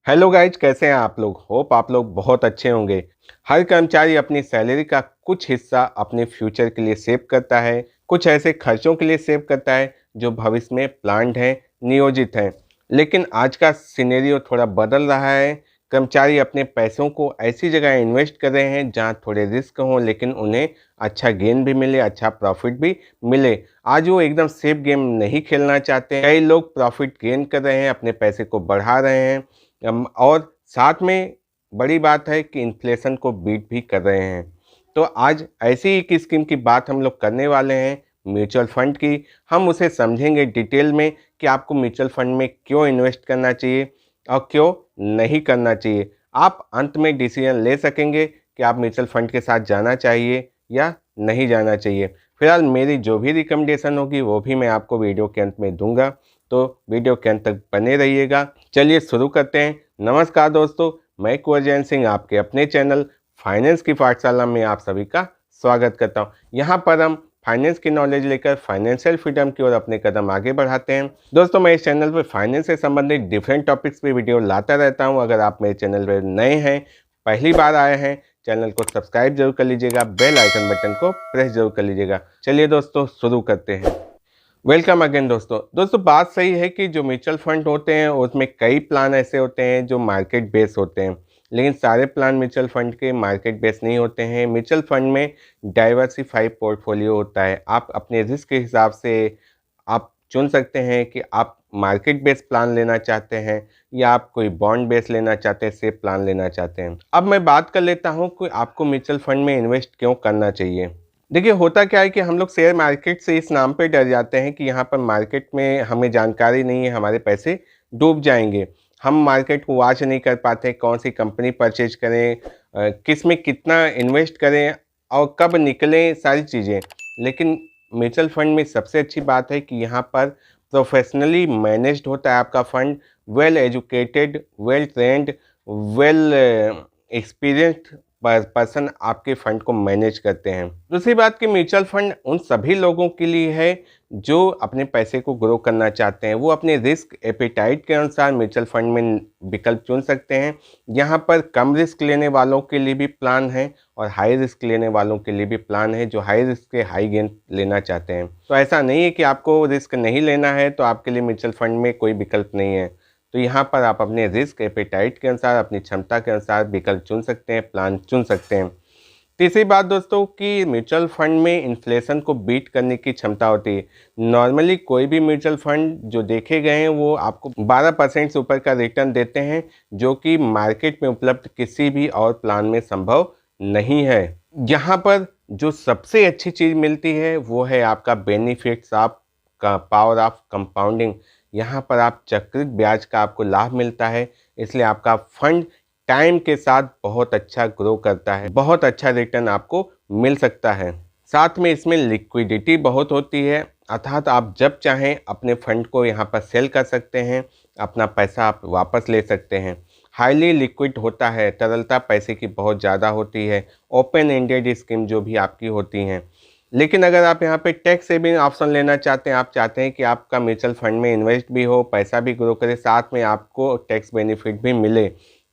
Hello guys, कैसे हैं आप लोग। होप आप लोग बहुत अच्छे होंगे। हर कर्मचारी अपनी सैलरी का कुछ हिस्सा अपने फ्यूचर के लिए सेव करता है, कुछ ऐसे खर्चों के लिए सेव करता है जो भविष्य में प्लान्ड हैं, नियोजित हैं। लेकिन आज का सिनेरियो थोड़ा बदल रहा है। कर्मचारी अपने पैसों को ऐसी जगह इन्वेस्ट कर रहे हैं जहां थोड़े रिस्क हों, लेकिन उन्हें अच्छा गेन भी मिले, अच्छा प्रॉफिट भी मिले। आज वो एकदम सेफ गेम नहीं खेलना चाहते। कई लोग प्रॉफिट गेन कर रहे हैं, अपने पैसे को बढ़ा रहे हैं, और साथ में बड़ी बात है कि इन्फ्लेशन को बीट भी कर रहे हैं। तो आज ऐसी एक स्कीम की बात हम लोग करने वाले हैं, म्यूचुअल फंड की। हम उसे समझेंगे डिटेल में कि आपको म्यूचुअल फंड में क्यों इन्वेस्ट करना चाहिए और क्यों नहीं करना चाहिए। आप अंत में डिसीजन ले सकेंगे कि आप म्यूचुअल फंड के साथ जाना चाहिए या नहीं जाना चाहिए। फिलहाल मेरी जो भी रिकमेंडेशन होगी वो भी मैं आपको वीडियो के अंत में दूंगा, तो वीडियो के अंत तक बने रहिएगा। चलिए शुरू करते हैं। नमस्कार दोस्तों, मैं कुंवर जैन सिंह आपके अपने चैनल फाइनेंस की पाठशाला में आप सभी का स्वागत करता हूं। यहां पर हम फाइनेंस की नॉलेज लेकर फाइनेंशियल फ्रीडम की ओर अपने कदम आगे बढ़ाते हैं। दोस्तों, मैं इस चैनल पर फाइनेंस से संबंधित डिफरेंट टॉपिक्स पे वीडियो लाता रहता हूं। अगर आप मेरे चैनल पर नए हैं, पहली बार आए हैं, चैनल को सब्सक्राइब जरूर कर लीजिएगा, बेल आइकन बटन को प्रेस जरूर कर लीजिएगा। चलिए दोस्तों, शुरू करते हैं। वेलकम अगेन दोस्तों, बात सही है कि जो म्यूचुअल फंड होते हैं उसमें कई प्लान ऐसे होते हैं जो मार्केट बेस होते हैं, लेकिन सारे प्लान म्यूचुअल फंड के मार्केट बेस नहीं होते हैं। म्यूचुअल फंड में डाइवर्सिफाई पोर्टफोलियो होता है। आप अपने रिस्क के हिसाब से आप चुन सकते हैं कि आप मार्केट बेस प्लान लेना चाहते हैं या आप कोई बॉन्ड बेस लेना चाहते हैं, सेफ प्लान लेना चाहते हैं। अब मैं बात कर लेता हूं कि आपको म्यूचुअल फंड में इन्वेस्ट क्यों करना चाहिए। देखिए, होता क्या है कि हम लोग शेयर मार्केट से इस नाम पे डर जाते हैं कि यहाँ पर मार्केट में हमें जानकारी नहीं है, हमारे पैसे डूब जाएंगे। हम मार्केट को वॉच नहीं कर पाते, कौन सी कंपनी परचेज करें, किस में कितना इन्वेस्ट करें और कब निकलें, सारी चीज़ें। लेकिन म्यूचुअल फंड में सबसे अच्छी बात है कि यहाँ पर प्रोफेशनली मैनेज्ड होता है आपका fund. Well educated, well trained, well experienced person आपके फंड को मैनेज करते हैं। दूसरी बात कि म्यूचुअल फंड उन सभी लोगों के लिए है जो अपने पैसे को ग्रो करना चाहते हैं। वो अपने रिस्क एपेटाइट के अनुसार म्यूचुअल फंड में विकल्प चुन सकते हैं। यहाँ पर कम रिस्क लेने वालों के लिए भी प्लान है और हाई रिस्क लेने वालों के लिए भी प्लान है जो हाई रिस्क के हाई गेन लेना चाहते हैं। तो ऐसा नहीं है कि आपको रिस्क नहीं लेना है तो आपके लिए म्यूचुअल फंड में कोई विकल्प नहीं है। तो यहाँ पर आप अपने रिस्क एपेटाइट के अनुसार, अपनी क्षमता के अनुसार विकल्प चुन सकते हैं, प्लान चुन सकते हैं। तीसरी बात दोस्तों कि म्यूचुअल फंड में इन्फ्लेशन को बीट करने की क्षमता होती है। नॉर्मली कोई भी म्यूचुअल फंड जो देखे गए हैं वो आपको 12% से ऊपर का रिटर्न देते हैं, जो कि मार्केट में उपलब्ध किसी भी और प्लान में संभव नहीं है। यहाँ पर जो सबसे अच्छी चीज़ मिलती है वो है आपका बेनिफिट्स ऑफ का पावर ऑफ कंपाउंडिंग। यहाँ पर आप चक्रित ब्याज का आपको लाभ मिलता है, इसलिए आपका फंड टाइम के साथ बहुत अच्छा ग्रो करता है, बहुत अच्छा रिटर्न आपको मिल सकता है। साथ में इसमें लिक्विडिटी बहुत होती है, अर्थात आप जब चाहें अपने फंड को यहाँ पर सेल कर सकते हैं, अपना पैसा आप वापस ले सकते हैं। हाईली लिक्विड होता है, तरलता पैसे की बहुत ज़्यादा होती है। ओपन एंडेड स्कीम जो भी आपकी होती हैं। लेकिन अगर आप यहाँ पे टैक्स सेविंग ऑप्शन लेना चाहते हैं, आप चाहते हैं कि आपका म्यूचुअल फंड में इन्वेस्ट भी हो, पैसा भी ग्रो करे, साथ में आपको टैक्स बेनिफिट भी मिले,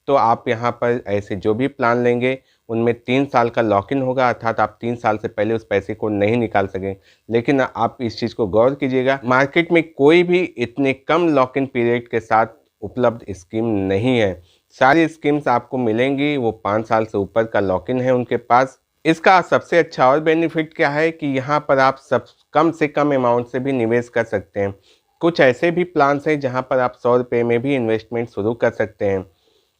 तो आप यहाँ पर ऐसे जो भी प्लान लेंगे उनमें 3 साल का लॉक इन होगा, अर्थात आप 3 साल से पहले उस पैसे को नहीं निकाल सकें। लेकिन आप इस चीज़ को गौर कीजिएगा, मार्केट में कोई भी इतने कम लॉक इन पीरियड के साथ उपलब्ध स्कीम नहीं है। सारी स्कीम्स आपको मिलेंगी वो 5 साल से ऊपर का लॉक इन है उनके पास। इसका सबसे अच्छा और बेनिफिट क्या है कि यहाँ पर आप सब कम से कम अमाउंट से भी निवेश कर सकते हैं। कुछ ऐसे भी प्लान्स हैं जहाँ पर आप 100 रुपये में भी इन्वेस्टमेंट शुरू कर सकते हैं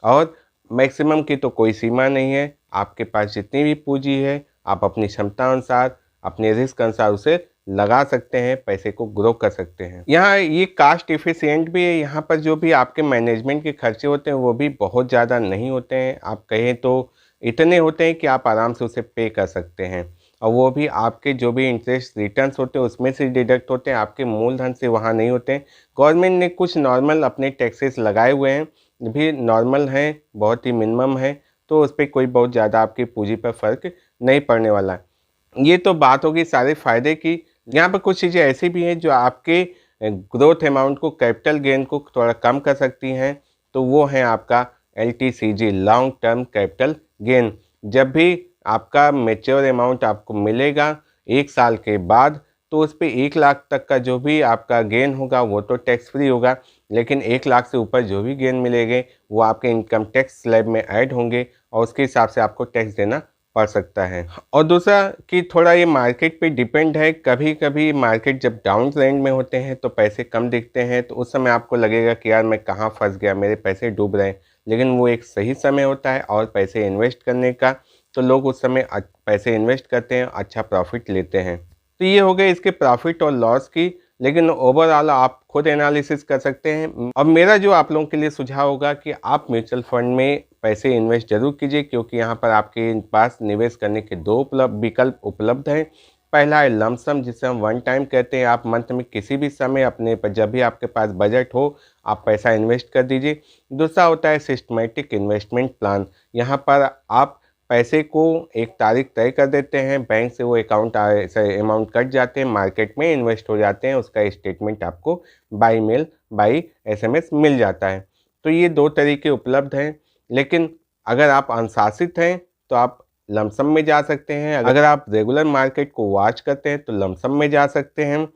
और मैक्सिमम की तो कोई सीमा नहीं है। आपके पास जितनी भी पूंजी है आप अपनी क्षमता अनुसार, अपने रिस्क अनुसार उसे लगा सकते हैं, पैसे को ग्रो कर सकते हैं। यहाँ ये कास्ट इफिशिएंट भी है। यहाँ पर जो भी आपके मैनेजमेंट के खर्चे होते हैं वो भी बहुत ज़्यादा नहीं होते हैं। आप कहें तो इतने होते हैं कि आप आराम से उसे पे कर सकते हैं, और वो भी आपके जो भी इंटरेस्ट रिटर्न्स होते हैं उसमें से डिडक्ट होते हैं, आपके मूलधन से वहाँ नहीं होते हैं। गवर्नमेंट ने कुछ नॉर्मल अपने टैक्सेस लगाए हुए हैं, भी नॉर्मल हैं, बहुत ही मिनिमम है, तो उस पर कोई बहुत ज़्यादा आपकी पूंजी पर फर्क नहीं पड़ने वाला है। ये तो बात होगी सारे फ़ायदे की। यहाँ पर कुछ चीज़ें ऐसी भी हैं जो आपके ग्रोथ अमाउंट को, कैपिटल गेन को थोड़ा कम कर सकती हैं। तो वो है आपका LTCG, long term capital gain. जब भी आपका मैच्योर अमाउंट आपको मिलेगा 1 साल के बाद, तो उस पे 1 लाख तक का जो भी आपका गेन होगा वो तो टैक्स फ्री होगा, लेकिन 1 लाख से ऊपर जो भी गेन मिलेंगे वो आपके इनकम टैक्स स्लैब में ऐड होंगे और उसके हिसाब से आपको टैक्स देना पड़ सकता है। और दूसरा कि थोड़ा ये मार्केट पे डिपेंड है, कभी कभी मार्केट जब डाउन ट्रेंड में होते हैं तो पैसे कम दिखते हैं, तो उस समय आपको लगेगा कि यार मैं कहाँ फंस गया, मेरे पैसे डूब रहे हैं। लेकिन वो एक सही समय होता है और पैसे इन्वेस्ट करने का, तो लोग उस समय पैसे इन्वेस्ट करते हैं, अच्छा प्रॉफिट लेते हैं। तो ये हो गए इसके प्रॉफिट और लॉस की, लेकिन ओवरऑल आप खुद एनालिसिस कर सकते हैं। अब मेरा जो आप लोगों के लिए सुझाव होगा कि आप म्यूचुअल फंड में पैसे इन्वेस्ट जरूर कीजिए, क्योंकि यहाँ पर आपके पास निवेश करने के 2 विकल्प उपलब्ध हैं। पहला है लमसम, जिसे हम वन टाइम कहते हैं। आप मंथ में किसी भी समय अपने पर जब भी आपके पास बजट हो आप पैसा इन्वेस्ट कर दीजिए। दूसरा होता है सिस्टमेटिक इन्वेस्टमेंट प्लान। यहाँ पर आप पैसे को एक तारीख तय कर देते हैं, बैंक से वो अमाउंट कट जाते हैं, मार्केट में इन्वेस्ट हो जाते हैं, उसका स्टेटमेंट आपको बाई मेल बाई SMS मिल जाता है। तो ये 2 तरीके उपलब्ध हैं, लेकिन अगर आप अनुशासित हैं तो आप लमसम में जा सकते हैं। अगर आप रेगुलर मार्केट को वॉच करते हैं तो लमसम में जा सकते हैं।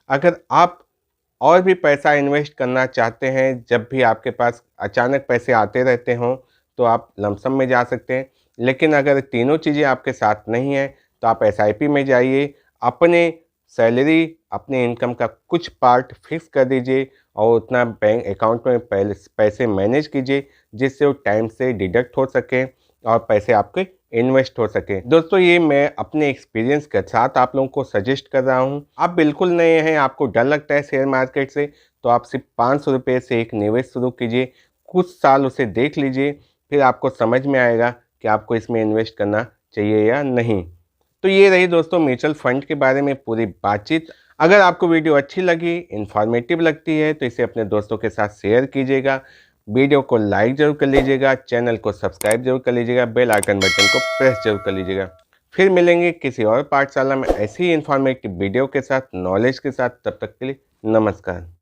अगर आप और भी पैसा इन्वेस्ट करना चाहते हैं, जब भी आपके पास अचानक पैसे आते रहते हों, तो आप लमसम में जा सकते हैं। लेकिन अगर तीनों चीज़ें आपके साथ नहीं हैं तो आप SIP में जाइए। अपने सैलरी, अपने इनकम का कुछ पार्ट फिक्स कर दीजिए और उतना बैंक अकाउंट में पहले पैसे मैनेज कीजिए, जिससे वो टाइम से डिडक्ट हो सके और पैसे आपके इन्वेस्ट हो सके। दोस्तों, ये मैं अपने एक्सपीरियंस के साथ आप लोगों को सजेस्ट कर रहा हूँ। आप बिल्कुल नए हैं, आपको डर लगता है शेयर मार्केट से, तो आप सिर्फ 500 रुपये से एक निवेश शुरू कीजिए। कुछ साल उसे देख लीजिए, फिर आपको समझ में आएगा कि आपको इसमें इन्वेस्ट करना चाहिए या नहीं। तो ये रही दोस्तों म्यूचुअल फंड के बारे में पूरी बातचीत। अगर आपको वीडियो अच्छी लगी, इन्फॉर्मेटिव लगती है, तो इसे अपने दोस्तों के साथ शेयर कीजिएगा। वीडियो को लाइक जरूर कर लीजिएगा, चैनल को सब्सक्राइब जरूर कर लीजिएगा, बेल आइकन बटन को प्रेस जरूर कर लीजिएगा। फिर मिलेंगे किसी और पाठशाला में ऐसी ही इन्फॉर्मेटिव वीडियो के साथ, नॉलेज के साथ। तब तक के लिए नमस्कार।